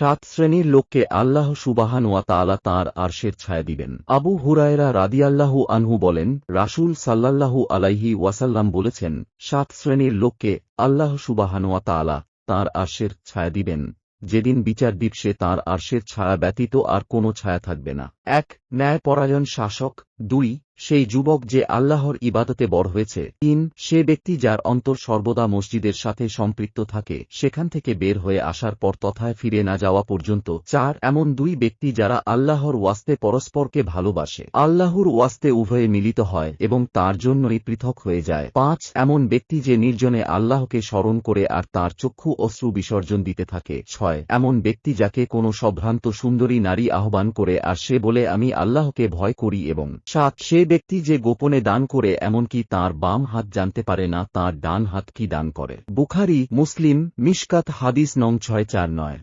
সাত শ্রেণীর লোককে আল্লাহ সুবহানাহু ওয়া তাআলা তাঁর আরশের ছায়া দিবেন। আবু হুরায়রা রাদিয়াল্লাহু আনহু বলেন, রাসূল সাল্লাল্লাহু আলাইহি ওয়াসাল্লাম বলেছেন, সাত শ্রেণীর লোককে আল্লাহ সুবহানাহু ওয়া তাআলা তাঁর আরশের ছায়া দিবেন, যেদিন বিচার দিবসে তাঁর আরশের ছায়া ব্যতীত আর কোনো ছায়া থাকবে না। ১. ন্যায়পরায়ণ শাসক। ২. সেই যুবক যে আল্লাহর ইবাদতে বড় হয়েছে। ৩. সে ব্যক্তি যার অন্তর সর্বদা মসজিদের সাথে সম্পৃক্ত থাকে, সেখান থেকে বের হয়ে আসার পর তথায় ফিরে না যাওয়া পর্যন্ত। ৪. এমন দুই ব্যক্তি যারা আল্লাহর ওয়াস্তে পরস্পরকে ভালোবাসে, আল্লাহর ওয়াস্তে উভয়ে মিলিত হয় এবং তার জন্যই পৃথক হয়ে যায়। ৫. এমন ব্যক্তি যে নির্জনে আল্লাহকে স্মরণ করে আর তার চক্ষু অশ্রু বিসর্জন দিতে থাকে। ৬. এমন ব্যক্তি যাকে কোনো সম্ভ্রান্ত সুন্দরী নারী আহ্বান করে আর সে বলে আমি আল্লাহকে ভয় করি। এবং ৭. সে ব্যক্তি যে গোপনে দান করে এমনকি তার বাম হাত জানতে পারে না তার ডান হাত কি দান করে। বুখারী, মুসলিম, মিশকাত হাদিস নং ৬৪৯।